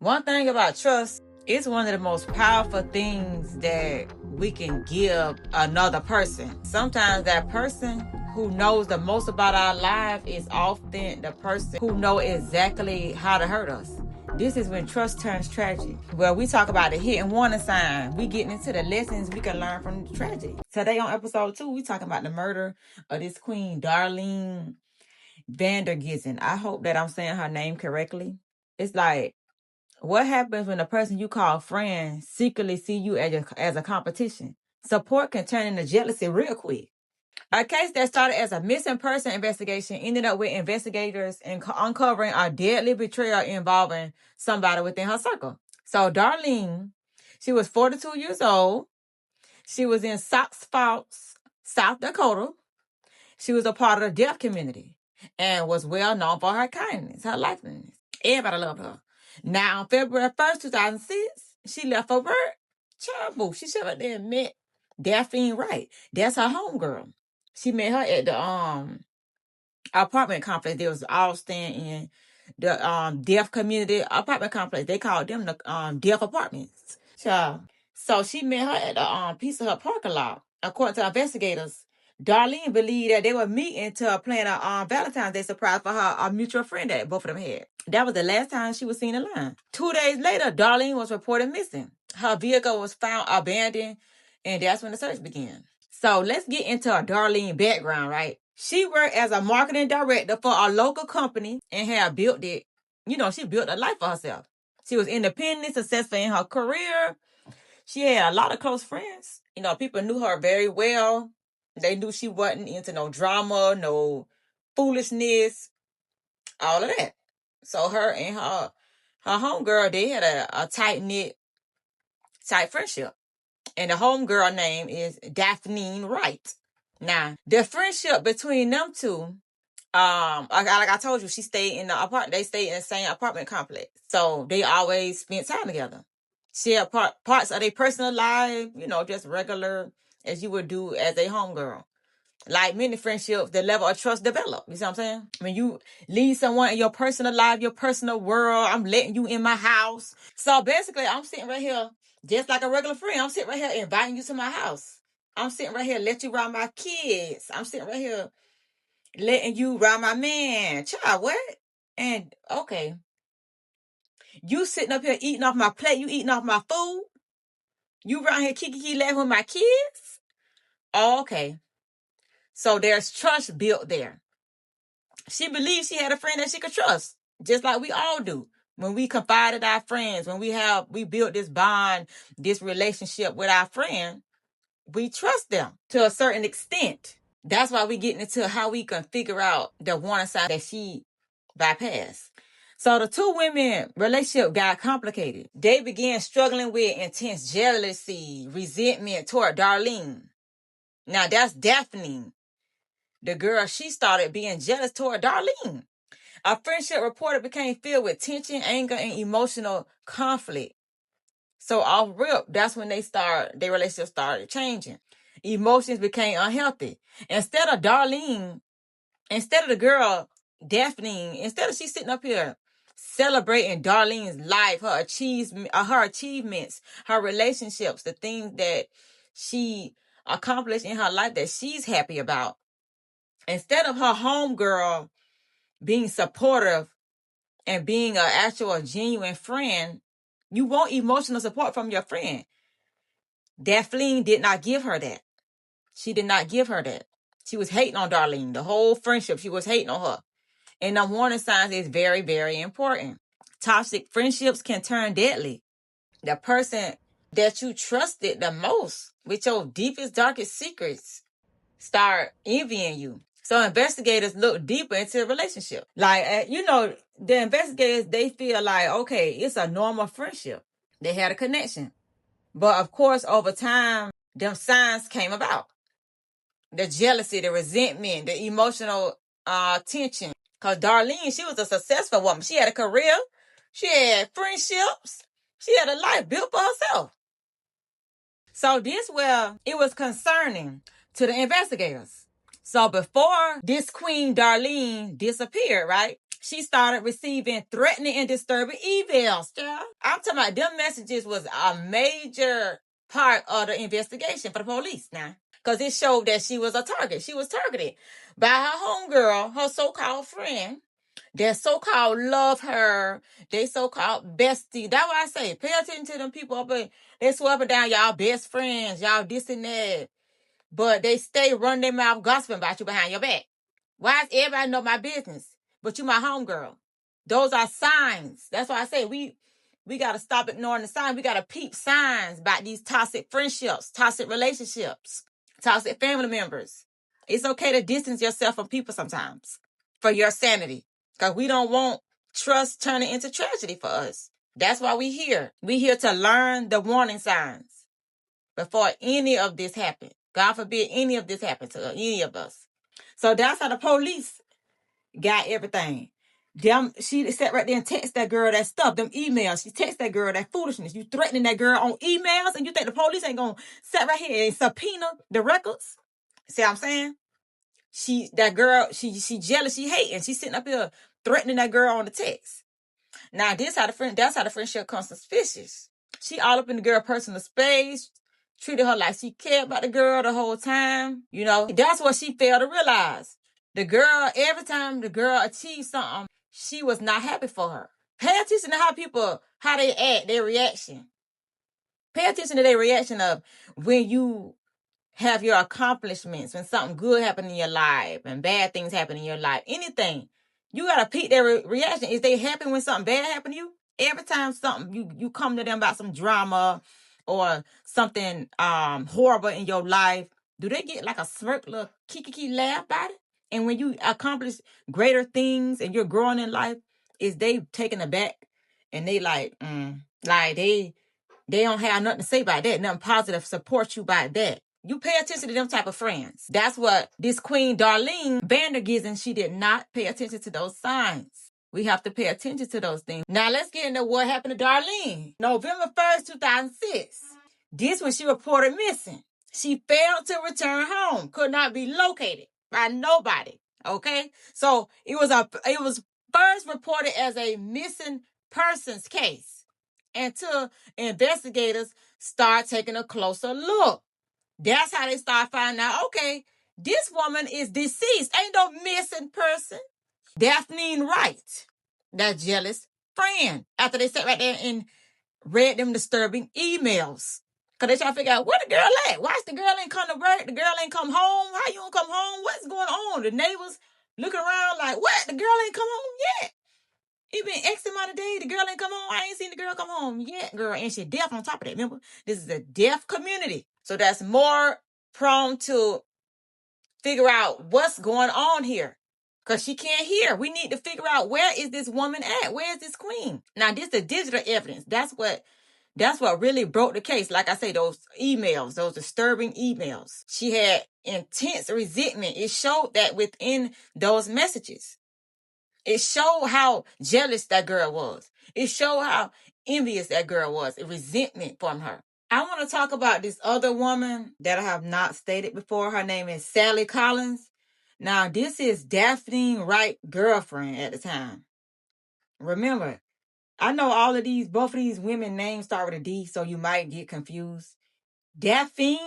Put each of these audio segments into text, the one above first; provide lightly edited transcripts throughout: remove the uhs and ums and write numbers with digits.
One thing about trust, it's one of the most powerful things that we can give another person. Sometimes that person who knows the most about our life is often the person who knows exactly how to hurt us. This is when trust turns tragic. Well, we talk about the hit and warning sign. We getting into the lessons we can learn from the tragedy. Today on episode 2, we talking about the murder of this queen, Darlene VanderGiesen. I hope that I'm saying her name correctly. It's like, what happens when the person you call friend secretly see you as a competition? Support can turn into jealousy real quick. A case that started as a missing person investigation ended up with investigators uncovering a deadly betrayal involving somebody within her circle. So Darlene, she was 42 years old. She was in South Dakota. She was a part of the deaf community and was well known for her kindness, her liveliness. Everybody loved her. Now, on February 1st, 2006, she left for work. Child, boo, she should have there met Darlene Wright. That's her homegirl. She met her at the apartment complex. They was all staying in the deaf community apartment complex. They called them the deaf apartments. Child. So she met her at the piece of her parking lot. According to investigators, Darlene believed that they were meeting to plan a Valentine's Day surprise for her a mutual friend that both of them had. That was the last time she was seen alive. 2 days later, Darlene was reported missing. Her vehicle was found abandoned, and that's when the search began. So let's get into her Darlene background, right? She worked as a marketing director for a local company and had built it. You know, she built a life for herself. She was independent, successful in her career. She had a lot of close friends. You know, people knew her very well. They knew she wasn't into no drama, no foolishness, all of that. So her and her homegirl, they had a tight-knit, tight friendship. And the homegirl name is Darlene Wright. Now, the friendship between them two, like I told you, she stayed in the apartment. They stayed in the same apartment complex. So they always spent time together. Share parts of their personal life, you know, just regular as you would do as a homegirl. Like many friendships, the level of trust develop. You see what I'm saying? When you leave someone in your personal life, your personal world, I'm letting you in my house. So basically, I'm sitting right here, just like a regular friend. I'm sitting right here inviting you to my house. I'm sitting right here, let you around my kids. I'm sitting right here, letting you around my man. Child, what? And, okay. You sitting up here eating off my plate. You eating off my food. You around here kiki laughing with my kids. Oh, okay. So there's trust built there. She believed she had a friend that she could trust, just like we all do. When we confided our friends, when we built this bond, this relationship with our friend, we trust them to a certain extent. That's why we getting into how we can figure out the warning sign that she bypassed. So the two women relationship got complicated. They began struggling with intense jealousy, resentment toward Darlene. Now that's Daphne. The girl, she started being jealous toward Darlene. Our friendship reported became filled with tension, anger, and emotional conflict. So off rip, that's when their relationship started changing. Emotions became unhealthy. Instead of the girl, Daphne, instead of she sitting up here celebrating Darlene's life, her achievements, her relationships, the things that she accomplished in her life that she's happy about. Instead of her homegirl being supportive and being an actual genuine friend, you want emotional support from your friend. Daphne did not give her that. She did not give her that. She was hating on Darlene. The whole friendship, she was hating on her. And the warning signs is very, very important. Toxic friendships can turn deadly. The person that you trusted the most with your deepest, darkest secrets start envying you. So investigators look deeper into the relationship. Like, the investigators, they feel like, okay, it's a normal friendship. They had a connection. But of course, over time, them signs came about. The jealousy, the resentment, the emotional tension. Because Darlene, she was a successful woman. She had a career. She had friendships. She had a life built for herself. So this it was concerning to the investigators. So before this queen Darlene disappeared, right, she started receiving threatening and disturbing emails, I'm talking about them messages was a major part of the investigation for the police now. Because it showed that she was a target. She was targeted by her homegirl, her so-called friend, that so-called love her, they so-called bestie. That's why I say, pay attention to them people up there. They swear up and down, y'all best friends, y'all this and that. But they stay running their mouth gossiping about you behind your back. Why does everybody know my business? But you my homegirl. Those are signs. That's why I say we got to stop ignoring the signs. We got to peep signs about these toxic friendships, toxic relationships, toxic family members. It's okay to distance yourself from people sometimes for your sanity. Because we don't want trust turning into tragedy for us. That's why we here. We here to learn the warning signs before any of this happens. God forbid any of this happens to any of us. So that's how the police got everything. She sat right there and text that girl that stuff, them emails. She text that girl that foolishness. You threatening that girl on emails and you think the police ain't going to sit right here and subpoena the records? See what I'm saying? That girl, she jealous, she hating. She's sitting up here threatening that girl on the text. Now, that's how the friendship comes suspicious. She all up in the girl personal space, treated her like she cared about the girl the whole time. You know, that's what she failed to realize. The girl, every time the girl achieved something, she was not happy for her. Pay attention to how they act, their reaction. Pay attention to their reaction of when you have your accomplishments, when something good happens in your life and bad things happen in your life, anything. You got to peep their reaction. Is they happy when something bad happens to you? Every time you come to them about some drama or something horrible in your life, do they get like a smirk, little kiki laugh about it? And when you accomplish greater things and you're growing in life, is they taken aback and they like they don't have nothing to say about that, nothing positive support you by that. You pay attention to them type of friends. That's what this Queen Darlene VanderGiesen, she did not pay attention to those signs. We have to pay attention to those things. Now let's get into what happened to Darlene. November 1st, 2006. This when she reported missing. She failed to return home, could not be located by nobody. Okay? So it was first reported as a missing persons case until investigators start taking a closer look. That's how they start finding out, okay, this woman is deceased. Ain't no missing person. Daphne Wright, that jealous friend, after they sat right there and read them disturbing emails. Because they try to figure out, where the girl at? Why the girl ain't come to work? The girl ain't come home? How you don't come home? What's going on? The neighbors looking around like, what? The girl ain't come home yet. It been X amount of days. The girl ain't come home. I ain't seen the girl come home yet, girl. And she deaf on top of that. Remember, this is a deaf community. So that's more prone to figure out what's going on here. Because she can't hear. We need to figure out, where is this woman at? Where is this queen? Now, this is the digital evidence. That's what really broke the case. Like I say, those emails, those disturbing emails. She had intense resentment. It showed that within those messages. It showed how jealous that girl was. It showed how envious that girl was. A resentment from her. I want to talk about this other woman that I have not stated before. Her name is Sally Collins. Now, this is Daphne Wright's girlfriend at the time. Remember, I know both of these women names start with a D, so you might get confused. Daphne,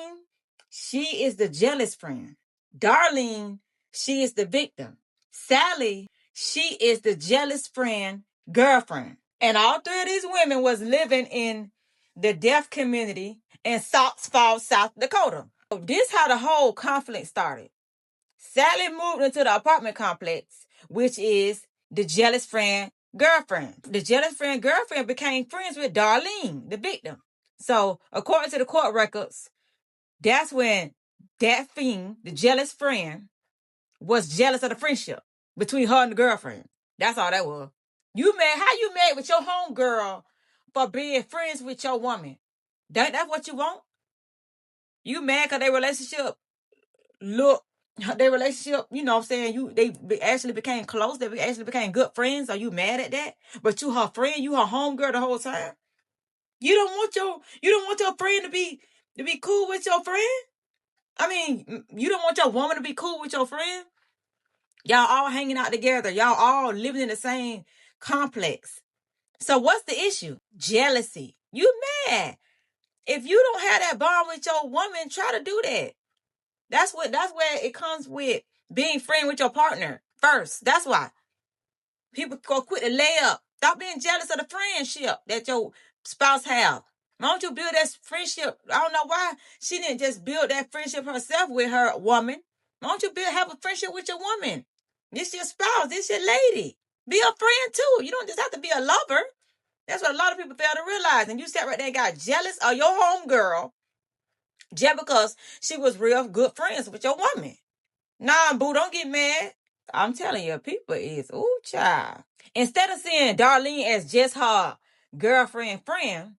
she is the jealous friend. Darlene, she is the victim. Sally, she is the jealous friend, girlfriend. And all three of these women was living in the deaf community in South Dakota. So this how the whole conflict started. Sally moved into the apartment complex, which is the jealous friend, girlfriend. The jealous friend, girlfriend became friends with Darlene, the victim. So according to the court records, that's when Daphne, the jealous friend, was jealous of the friendship between her and the girlfriend. That's all that was. How you mad with your homegirl for being friends with your woman? That's what you want? You mad because their relationship, you know what I'm saying? They actually became close. They actually became good friends. Are you mad at that? But you her friend, you her homegirl the whole time. You don't want your friend to be cool with your friend? I mean, you don't want your woman to be cool with your friend? Y'all all hanging out together. Y'all all living in the same complex. So what's the issue? Jealousy. You mad. If you don't have that bond with your woman, try to do that. That's where it comes with being friend with your partner first. That's why. People go quit the layup. Stop being jealous of the friendship that your spouse have. Why don't you build that friendship? I don't know why she didn't just build that friendship herself with her woman. Why don't you have a friendship with your woman? This your spouse. This your lady. Be a friend too. You don't just have to be a lover. That's what a lot of people fail to realize. And you sat right there and got jealous of your homegirl just because she was real good friends with your woman. Nah, boo, don't get mad. I'm telling you, people is, ooh, child. Instead of seeing Darlene as just her girlfriend friend,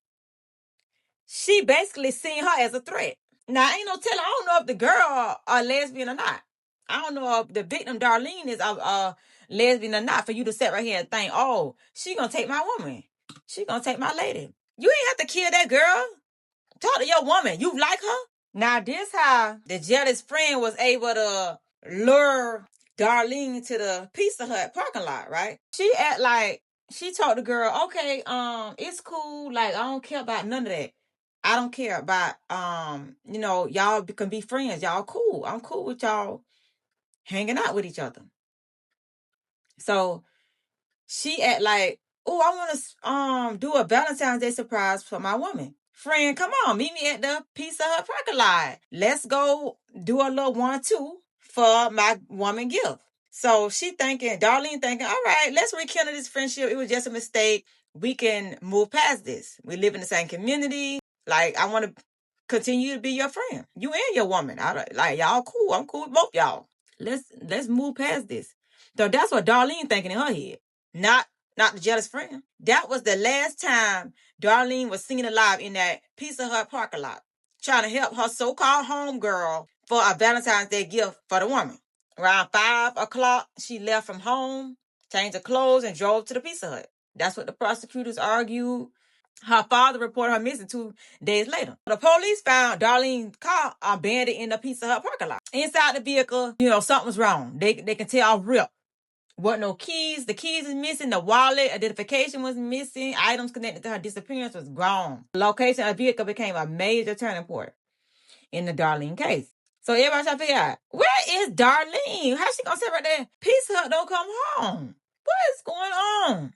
she basically seen her as a threat. Now, ain't no telling. I don't know if the girl a lesbian or not. I don't know if the victim, Darlene, is a lesbian or not for you to sit right here and think, oh, she gonna take my woman. She gonna take my lady. You ain't have to kill that girl. Talk to your woman. You like her? Now, this how the jealous friend was able to lure Darlene to the Pizza Hut parking lot, right? She act like she told the girl, okay, it's cool. Like, I don't care about none of that. I don't care about, y'all can be friends. Y'all cool. I'm cool with y'all hanging out with each other. So she act like, oh, I want to do a Valentine's Day surprise for my woman. Friend, come on, meet me at the Pizza Hut parking lot. Let's go do a little 1-2 for my woman gift. So Darlene thinking, all right, let's rekindle this friendship. It was just a mistake. We can move past this. We live in the same community. Like, I want to continue to be your friend. You and your woman. Y'all cool. I'm cool with both y'all. Let's move past this. So that's what Darlene thinking in her head. Not the jealous friend. That was the last time Darlene was seen alive in that Pizza Hut parking lot, trying to help her so-called homegirl for a Valentine's Day gift for the woman. Around 5 o'clock, she left from home, changed her clothes, and drove to the Pizza Hut. That's what the prosecutors argued. Her father reported her missing 2 days later. The police found Darlene's car abandoned in the Pizza Hut parking lot. Inside the vehicle, something was wrong. They can tell rip. Wasn't no keys. The keys is missing. The wallet identification was missing. Items connected to her disappearance was gone. The location of the vehicle became a major turning point in the Darlene case. So everybody trying to figure out, where is Darlene? How's she gonna sit right there? Pizza Hut don't come home. What is going on?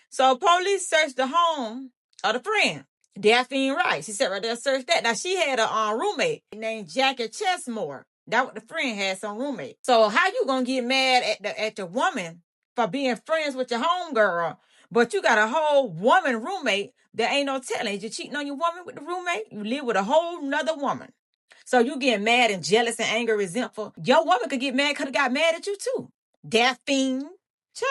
So police searched the home of the friend, Daphne Rice. She sat right there and searched that. Now she had a roommate named Jackie Chesmore. That what the friend had, some roommate. So how you gonna get mad at your woman for being friends with your homegirl, but you got a whole woman roommate that ain't no telling? You cheating on your woman with the roommate? You live with a whole nother woman. So you get mad and jealous and angry, resentful. Your woman could get mad, could have got mad at you too. Daphne.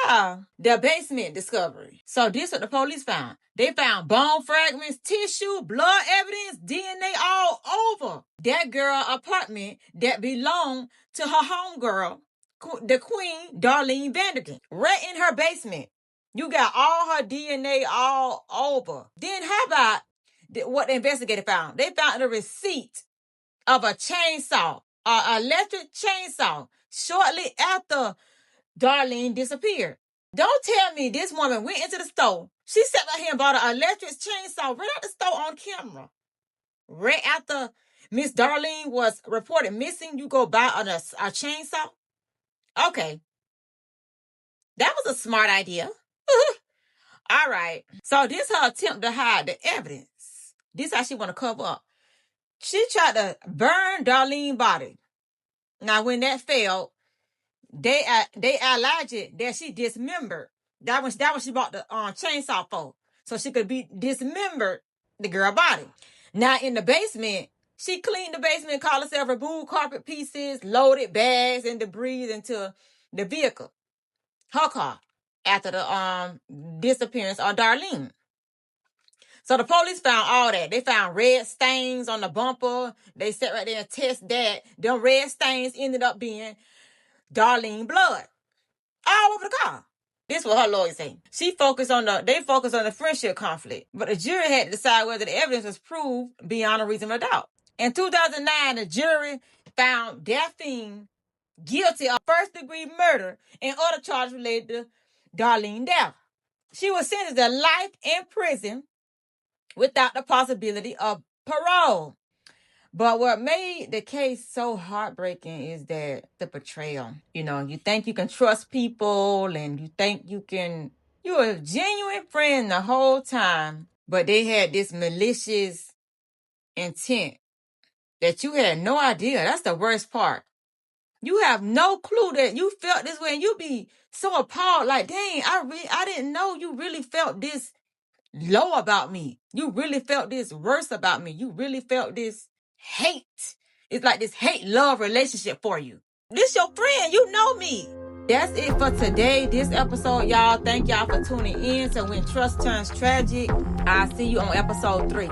Child, the basement discovery. So this is what the police found. They found bone fragments, tissue, blood evidence, DNA all over that girl apartment that belonged to her homegirl, the queen, Darlene VanderGiesen. Right in her basement. You got all her DNA all over. Then how about what the investigator found? They found a receipt of a chainsaw, an electric chainsaw, shortly after Darlene disappeared. Don't tell me this woman went into the store. She sat right here and bought an electric chainsaw right out the store on camera. Right after Miss Darlene was reported missing, you go buy a chainsaw? Okay. That was a smart idea. All right. So this her attempt to hide the evidence. This how she want to cover up. She tried to burn Darlene's body. Now when that failed, they alleged that she dismembered. That was she bought the chainsaw for, so she could be dismembered the girl body. Now in the basement, she cleaned the basement, called herself, removed carpet pieces, loaded bags and debris into the vehicle, her car, after the disappearance of Darlene. So the police found all that. They found red stains on the bumper. They sat right there and tested that. Them red stains ended up being Darlene blood all over the car. This is what her lawyer say. They focused on the friendship conflict, but the jury had to decide whether the evidence was proved beyond a reasonable doubt. In 2009, the jury found Daphne guilty of first-degree murder and other charges related to Darlene's death. She was sentenced to life in prison without the possibility of parole. But what made the case so heartbreaking is that the betrayal. You know, you think you can trust people and you think you're a genuine friend the whole time, but they had this malicious intent that you had no idea. That's the worst part. You have no clue that you felt this way, and you be so appalled, like, dang, I didn't know you really felt this low about me. You really felt this worse about me. You really felt this hate. It's like this hate-love relationship for you. This your friend. You know me. That's it for today. This episode, y'all. Thank y'all for tuning in to When Trust Turns Tragic. I'll see you on episode 3.